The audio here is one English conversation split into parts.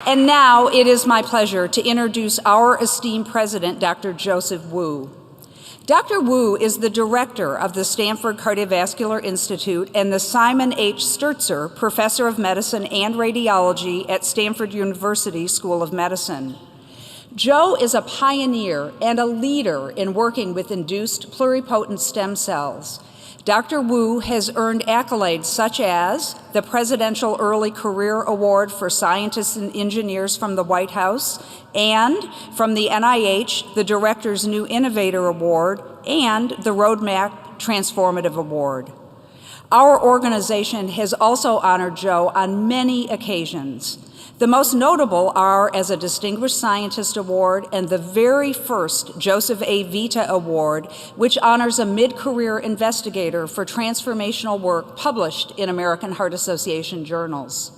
And now it is my pleasure to introduce our esteemed president, Dr. Joseph Wu. Dr. Wu is the director of the Stanford Cardiovascular Institute and the Simon H. Sturzer Professor of Medicine and Radiology at Stanford University School of Medicine. Joe is a pioneer and a leader in working with induced pluripotent stem cells. Dr. Wu has earned accolades such as the Presidential Early Career Award for Scientists and Engineers from the White House, and from the NIH, the Director's New Innovator Award, and the Roadmap Transformative Award. Our organization has also honored Joe on many occasions. The most notable are as a Distinguished Scientist Award and the very first Joseph A. Vita Award, which honors a mid-career investigator for transformational work published in American Heart Association journals.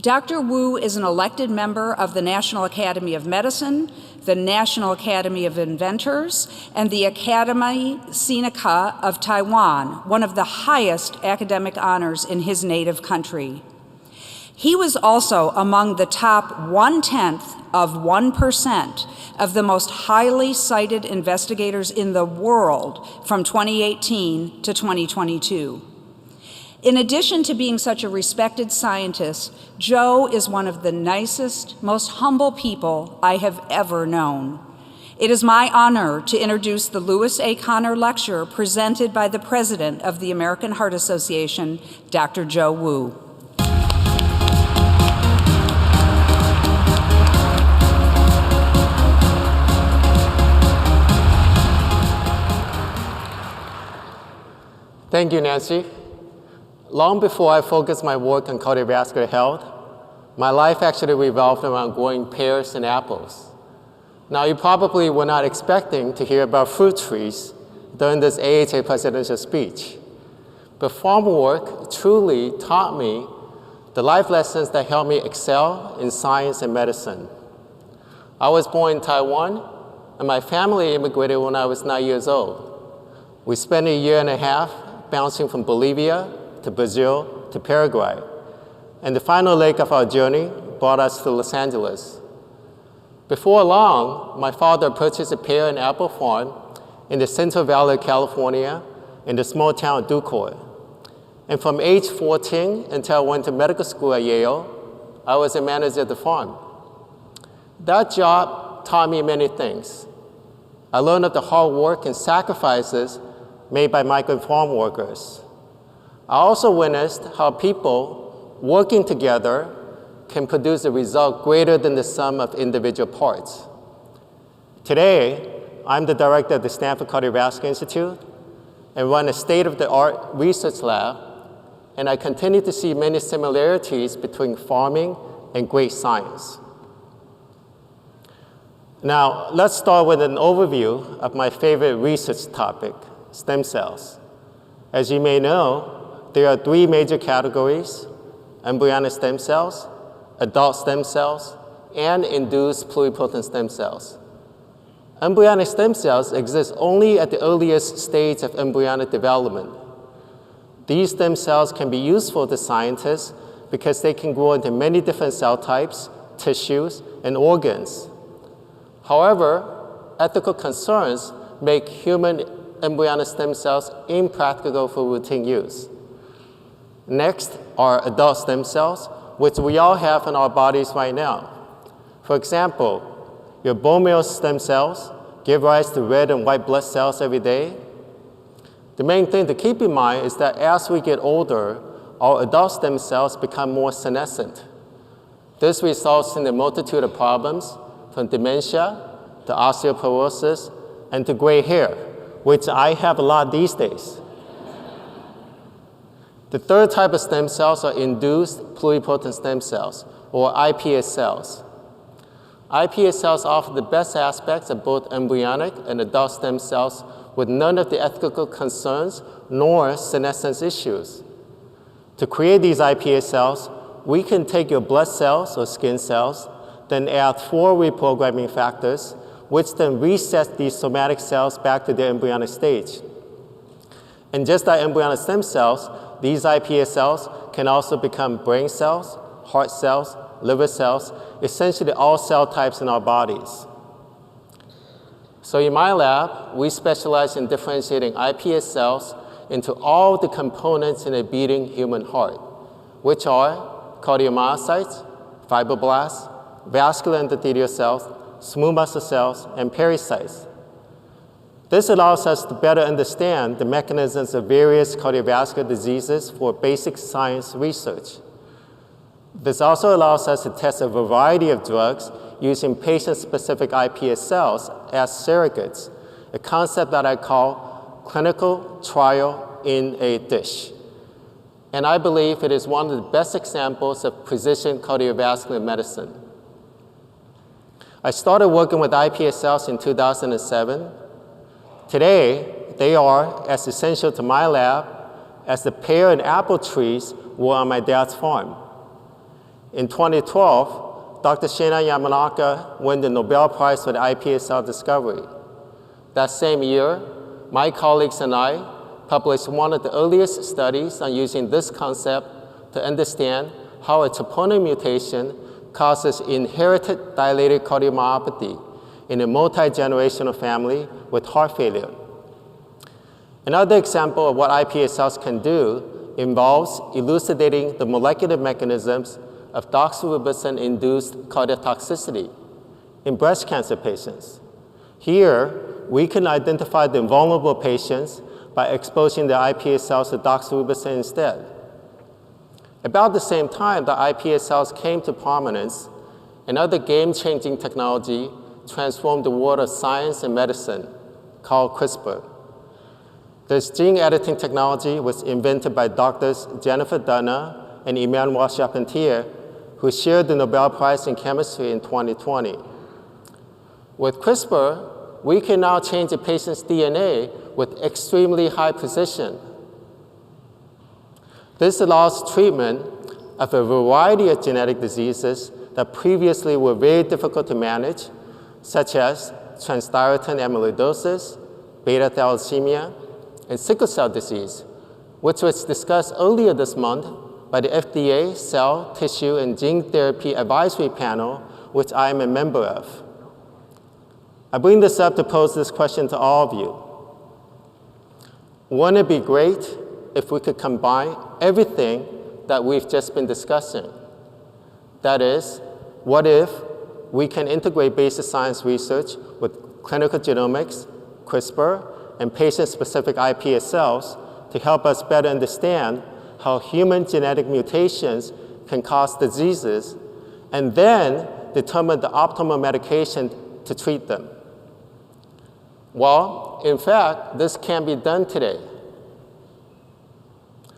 Dr. Wu is an elected member of the National Academy of Medicine, the National Academy of Inventors, and the Academy Sinica of Taiwan, one of the highest academic honors in his native country. He was also among the top 0.1% of the most highly cited investigators in the world from 2018 to 2022. In addition to being such a respected scientist, Joe is one of the nicest, most humble people I have ever known. It is my honor to introduce the Lewis A. Conner Lecture presented by the President of the American Heart Association, Dr. Joe Wu. Thank you, Nancy. Long before I focused my work on cardiovascular health, my life actually revolved around growing pears and apples. Now, you probably were not expecting to hear about fruit trees during this AHA presidential speech, but farm work truly taught me the life lessons that helped me excel in science and medicine. I was born in Taiwan, and my family immigrated when I was 9 years old. We spent 1.5 years bouncing from Bolivia to Brazil to Paraguay. And the final leg of our journey brought us to Los Angeles. Before long, my father purchased a pear and apple farm in the Central Valley of California in the small town of Ducoy. And from age 14 until I went to medical school at Yale, I was a manager of the farm. That job taught me many things. I learned of the hard work and sacrifices made by migrant farm workers. I also witnessed how people working together can produce a result greater than the sum of individual parts. Today, I'm the director of the Stanford Cardiovascular Institute and run a state-of-the-art research lab, and I continue to see many similarities between farming and great science. Now, let's start with an overview of my favorite research topic, stem cells. As you may know, there are 3 major categories: embryonic stem cells, adult stem cells, and induced pluripotent stem cells. Embryonic stem cells exist only at the earliest stage of embryonic development. These stem cells can be useful to scientists because they can grow into many different cell types, tissues, and organs. However, ethical concerns make human embryonic stem cells impractical for routine use. Next are adult stem cells, which we all have in our bodies right now. For example, your bone marrow stem cells give rise to red and white blood cells every day. The main thing to keep in mind is that as we get older, our adult stem cells become more senescent. This results in a multitude of problems, from dementia to osteoporosis and to gray hair, which I have a lot these days. The third type of stem cells are induced pluripotent stem cells, or iPS cells. iPS cells offer the best aspects of both embryonic and adult stem cells with none of the ethical concerns nor senescence issues. To create these iPS cells, we can take your blood cells or skin cells, then add 4 reprogramming factors, which then resets these somatic cells back to their embryonic stage. And just like embryonic stem cells, these iPS cells can also become brain cells, heart cells, liver cells, essentially all cell types in our bodies. So in my lab, we specialize in differentiating iPS cells into all the components in a beating human heart, which are cardiomyocytes, fibroblasts, vascular endothelial cells, smooth muscle cells, and pericytes. This allows us to better understand the mechanisms of various cardiovascular diseases for basic science research. This also allows us to test a variety of drugs using patient-specific iPS cells as surrogates, a concept that I call clinical trial in a dish. And I believe it is one of the best examples of precision cardiovascular medicine. I started working with iPS cells in 2007. Today, they are as essential to my lab as the pear and apple trees were on my dad's farm. In 2012, Dr. Shinya Yamanaka won the Nobel Prize for the iPS cell discovery. That same year, my colleagues and I published one of the earliest studies on using this concept to understand how a troponin mutation causes inherited dilated cardiomyopathy in a multi-generational family with heart failure. Another example of what iPS cells can do involves elucidating the molecular mechanisms of doxorubicin-induced cardiotoxicity in breast cancer patients. Here, we can identify the vulnerable patients by exposing the iPS cells to doxorubicin instead. About the same time that iPS cells came to prominence, another game-changing technology transformed the world of science and medicine called CRISPR. This gene editing technology was invented by Doctors Jennifer Doudna and Emmanuel Charpentier, who shared the Nobel Prize in Chemistry in 2020. With CRISPR, we can now change a patient's DNA with extremely high precision. This allows treatment of a variety of genetic diseases that previously were very difficult to manage, such as transthyretin amyloidosis, beta thalassemia, and sickle cell disease, which was discussed earlier this month by the FDA Cell, Tissue, and Gene Therapy Advisory Panel, which I am a member of. I bring this up to pose this question to all of you. Wouldn't it be great if we could combine everything that we've just been discussing? That is, what if we can integrate basic science research with clinical genomics, CRISPR, and patient-specific iPS cells to help us better understand how human genetic mutations can cause diseases, and then determine the optimal medication to treat them? Well, in fact, this can be done today.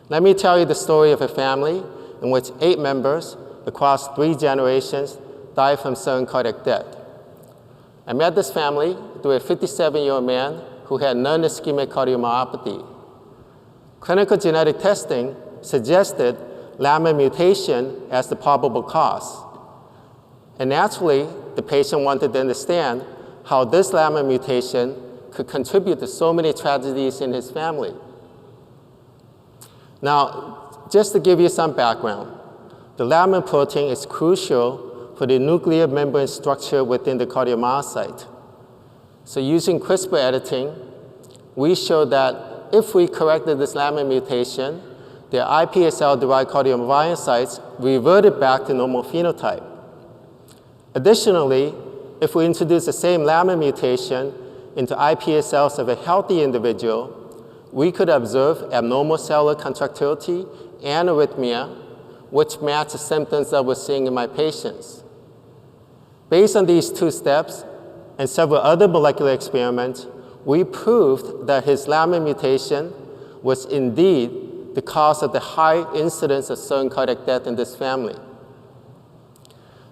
Let me tell you the story of a family in which 8 members across 3 generations died from sudden cardiac death. I met this family through a 57-year-old man who had non-ischemic cardiomyopathy. Clinical genetic testing suggested lamina mutation as the probable cause. And naturally, the patient wanted to understand how this lamina mutation could contribute to so many tragedies in his family. Now, just to give you some background, the lamina protein is crucial for the nuclear membrane structure within the cardiomyocyte. So using CRISPR editing, we showed that if we corrected this lamina mutation, the iPS cell-derived cardiomyocytes reverted back to normal phenotype. Additionally, if we introduce the same lamina mutation into iPS cells of a healthy individual, we could observe abnormal cellular contractility and arrhythmia, which match the symptoms that we're seeing in my patients. Based on these 2 steps and several other molecular experiments, we proved that his lamina mutation was indeed the cause of the high incidence of sudden cardiac death in this family.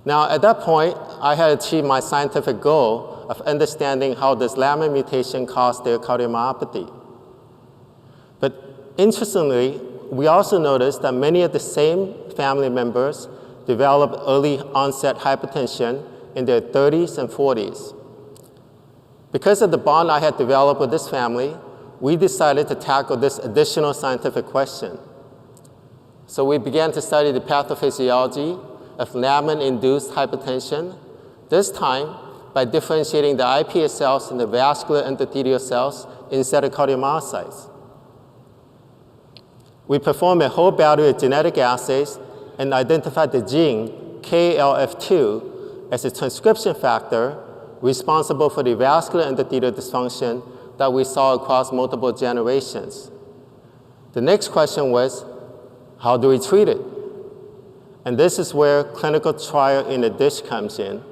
Now, at that point, I had achieved my scientific goal of understanding how this lamina mutation caused their cardiomyopathy. But interestingly, we also noticed that many of the same family members developed early onset hypertension in their 30s and 40s. Because of the bond I had developed with this family, we decided to tackle this additional scientific question. So we began to study the pathophysiology of laminin-induced hypertension, this time by differentiating the iPS cells into vascular endothelial cells instead of cardiomyocytes. We performed a whole battery of genetic assays and identified the gene KLF2 as a transcription factor responsible for the vascular endothelial dysfunction that we saw across multiple generations. The next question was, how do we treat it? And this is where clinical trial in a dish comes in.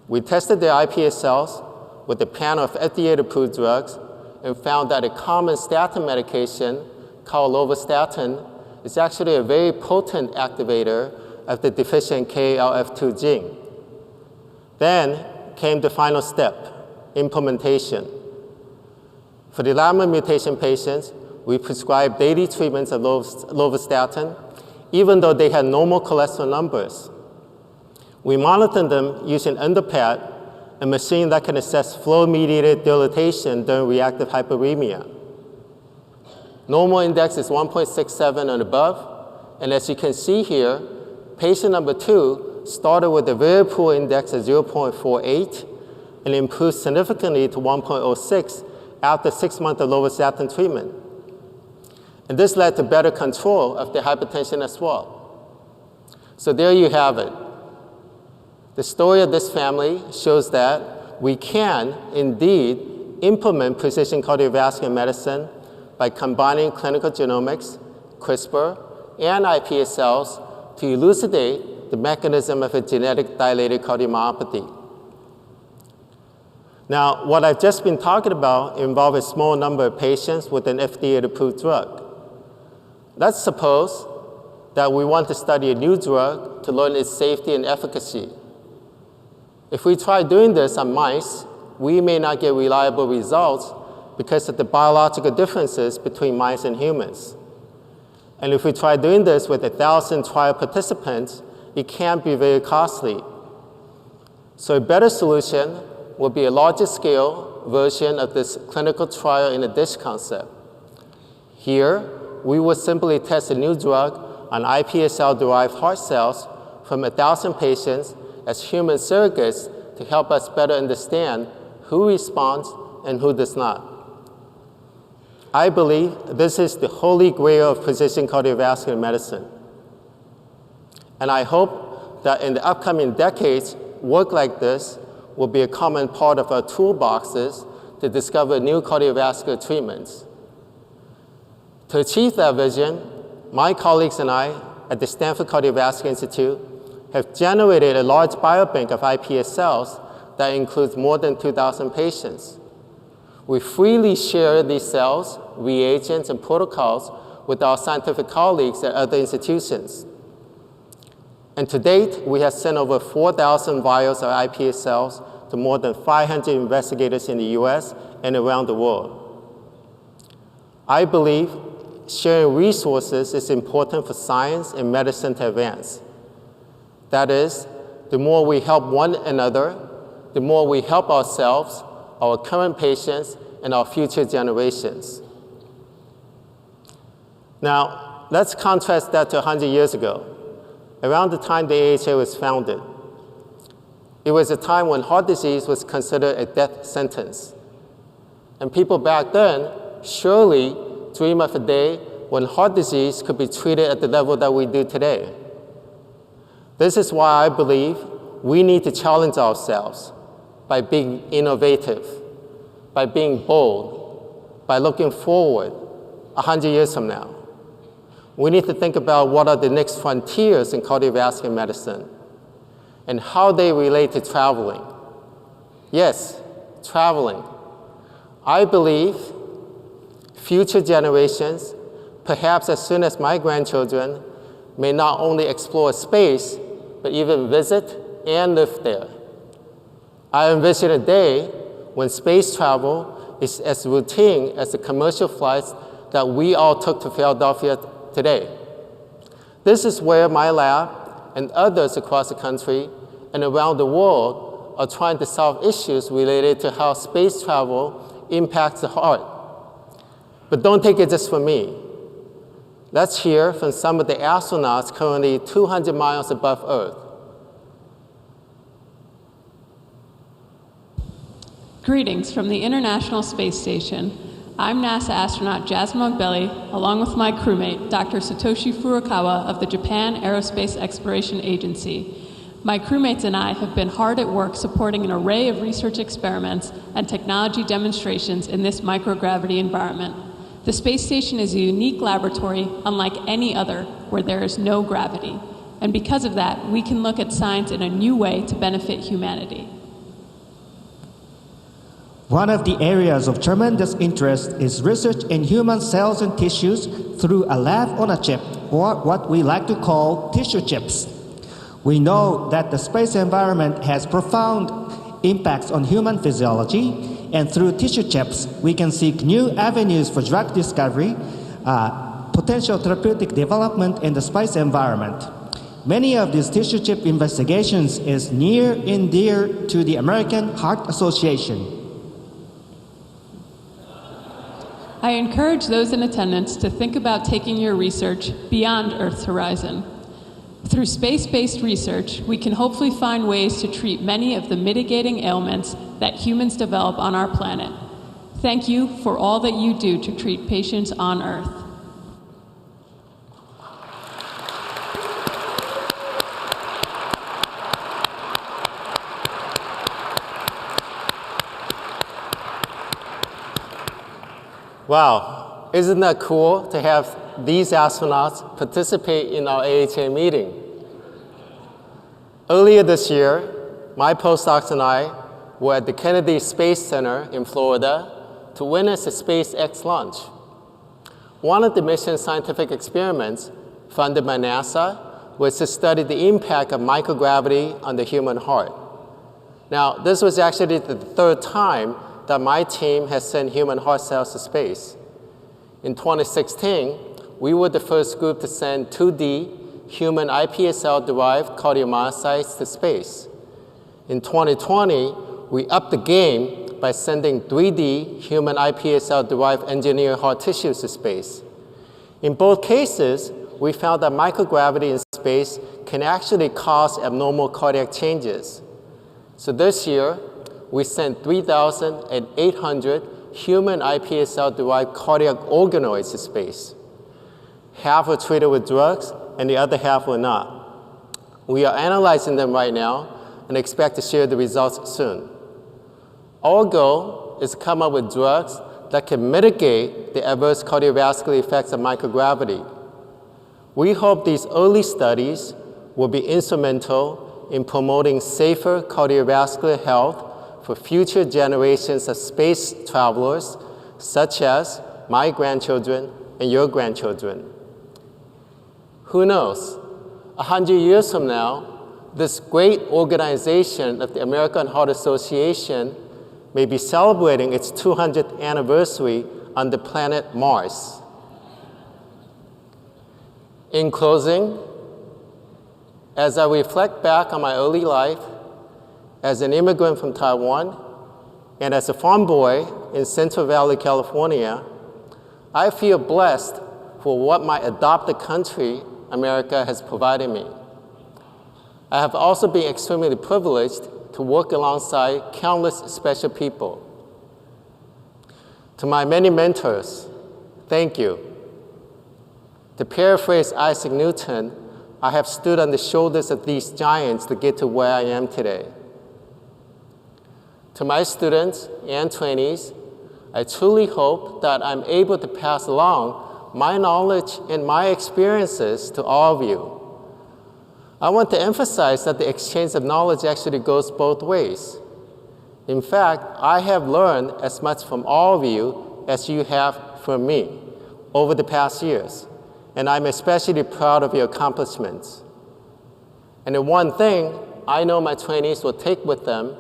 We tested the iPS cells with a panel of FDA-approved drugs and found that a common statin medication called lovastatin is actually a very potent activator of the deficient KLF2 gene. Then came the final step, implementation. For the laminin mutation patients, we prescribed daily treatments of lovastatin, even though they had normal cholesterol numbers. We monitored them using EndoPAD, a machine that can assess flow-mediated dilatation during reactive hyperemia. Normal index is 1.67 and above, and as you can see here, patient number 2 started with a very poor index of 0.48 and improved significantly to 1.06 after 6 months of lovastatin treatment. And this led to better control of their hypertension as well. So there you have it. The story of this family shows that we can indeed implement precision cardiovascular medicine by combining clinical genomics, CRISPR, and iPS cells to elucidate the mechanism of a genetic dilated cardiomyopathy. Now, what I've just been talking about involves a small number of patients with an FDA-approved drug. Let's suppose that we want to study a new drug to learn its safety and efficacy. If we try doing this on mice, we may not get reliable results because of the biological differences between mice and humans. And if we try doing this with 1,000 trial participants, it can be very costly. So a better solution will be a larger scale version of this clinical trial in a dish concept. Here, we will simply test a new drug on iPS cell-derived heart cells from 1,000 patients as human surrogates to help us better understand who responds and who does not. I believe this is the holy grail of precision cardiovascular medicine. And I hope that in the upcoming decades, work like this will be a common part of our toolboxes to discover new cardiovascular treatments. To achieve that vision, my colleagues and I at the Stanford Cardiovascular Institute have generated a large biobank of iPS cells that includes more than 2,000 patients. We freely share these cells, reagents, and protocols with our scientific colleagues at other institutions. And to date, we have sent over 4,000 vials of iPS cells to more than 500 investigators in the US and around the world. I believe sharing resources is important for science and medicine to advance. That is, the more we help one another, the more we help ourselves, our current patients, and our future generations. Now, let's contrast that to 100 years ago, around the time the AHA was founded. It was a time when heart disease was considered a death sentence. And people back then surely dream of a day when heart disease could be treated at the level that we do today. This is why I believe we need to challenge ourselves by being innovative, by being bold, by looking forward 100 years from now. We need to think about what are the next frontiers in cardiovascular medicine and how they relate to traveling. Yes, traveling. I believe future generations, perhaps as soon as my grandchildren, may not only explore space, but even visit and live there. I envision a day when space travel is as routine as the commercial flights that we all took to Philadelphia today. This is where my lab and others across the country and around the world are trying to solve issues related to how space travel impacts the heart. But don't take it just from me. Let's hear from some of the astronauts currently 200 miles above Earth. Greetings from the International Space Station. I'm NASA astronaut Jasmine Ogbeli, along with my crewmate, Dr. Satoshi Furukawa of the Japan Aerospace Exploration Agency. My crewmates and I have been hard at work supporting an array of research experiments and technology demonstrations in this microgravity environment. The space station is a unique laboratory unlike any other where there is no gravity. And because of that, we can look at science in a new way to benefit humanity. One of the areas of tremendous interest is research in human cells and tissues through a lab on a chip, or what we like to call tissue chips. We know that the space environment has profound impacts on human physiology, and through tissue chips, we can seek new avenues for drug discovery, potential therapeutic development in the space environment. Many of these tissue chip investigations is near and dear to the American Heart Association. I encourage those in attendance to think about taking your research beyond Earth's horizon. Through space-based research, we can hopefully find ways to treat many of the mitigating ailments that humans develop on our planet. Thank you for all that you do to treat patients on Earth. Wow, isn't that cool to have these astronauts participate in our AHA meeting? Earlier this year, my postdocs and I were at the Kennedy Space Center in Florida to witness a SpaceX launch. One of the mission's scientific experiments funded by NASA was to study the impact of microgravity on the human heart. Now, this was actually the third time that my team has sent human heart cells to space. In 2016, we were the first group to send 2D human iPSC-derived cardiomyocytes to space. In 2020, we upped the game by sending 3D human iPSC-derived engineered heart tissues to space. In both cases, we found that microgravity in space can actually cause abnormal cardiac changes. So this year, we sent 3,800 human iPSC-derived cardiac organoids to space. Half were treated with drugs, and the other half were not. We are analyzing them right now and expect to share the results soon. Our goal is to come up with drugs that can mitigate the adverse cardiovascular effects of microgravity. We hope these early studies will be instrumental in promoting safer cardiovascular health for future generations of space travelers, such as my grandchildren and your grandchildren. Who knows? 100 years from now, this great organization of the American Heart Association may be celebrating its 200th anniversary on the planet Mars. In closing, as I reflect back on my early life, as an immigrant from Taiwan, and as a farm boy in Central Valley, California, I feel blessed for what my adopted country, America, has provided me. I have also been extremely privileged to work alongside countless special people. To my many mentors, thank you. To paraphrase Isaac Newton, I have stood on the shoulders of these giants to get to where I am today. To my students and trainees, I truly hope that I'm able to pass along my knowledge and my experiences to all of you. I want to emphasize that the exchange of knowledge actually goes both ways. In fact, I have learned as much from all of you as you have from me over the past years, and I'm especially proud of your accomplishments. And the one thing I know my trainees will take with them,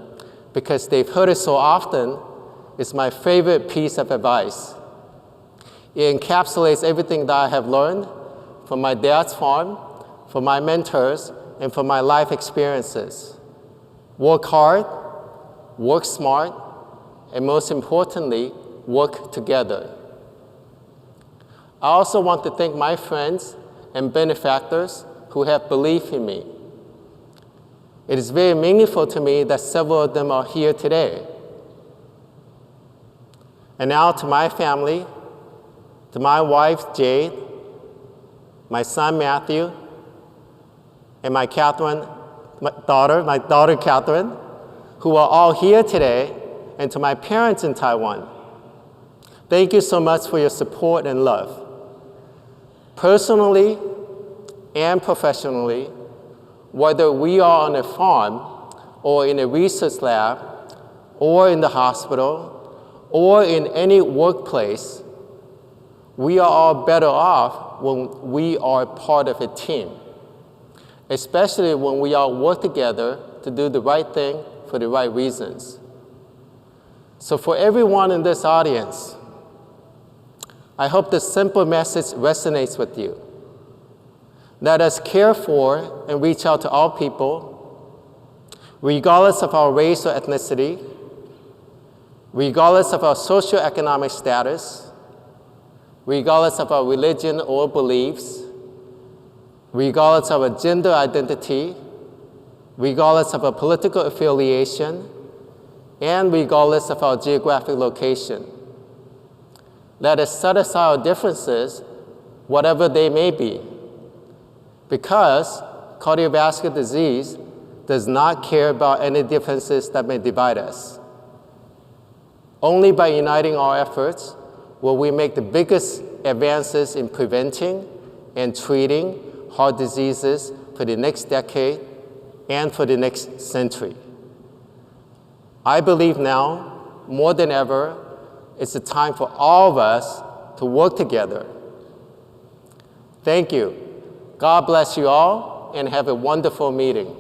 because they've heard it so often, is my favorite piece of advice. It encapsulates everything that I have learned from my dad's farm, from my mentors, and from my life experiences. Work hard, work smart, and most importantly, work together. I also want to thank my friends and benefactors who have believed in me. It is very meaningful to me that several of them are here today. And now to my family, to my wife, Jade, my son, Matthew, and my daughter, Catherine, who are all here today, and to my parents in Taiwan. Thank you so much for your support and love. Personally and professionally, whether we are on a farm or in a research lab or in the hospital or in any workplace, we are all better off when we are part of a team, especially when we all work together to do the right thing for the right reasons. So for everyone in this audience, I hope this simple message resonates with you. Let us care for and reach out to all people, regardless of our race or ethnicity, regardless of our socioeconomic status, regardless of our religion or beliefs, regardless of our gender identity, regardless of our political affiliation, and regardless of our geographic location. Let us set aside our differences, whatever they may be, because cardiovascular disease does not care about any differences that may divide us. Only by uniting our efforts will we make the biggest advances in preventing and treating heart diseases for the next decade and for the next century. I believe now, more than ever, it's a time for all of us to work together. Thank you. God bless you all, and have a wonderful meeting.